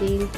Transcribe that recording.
3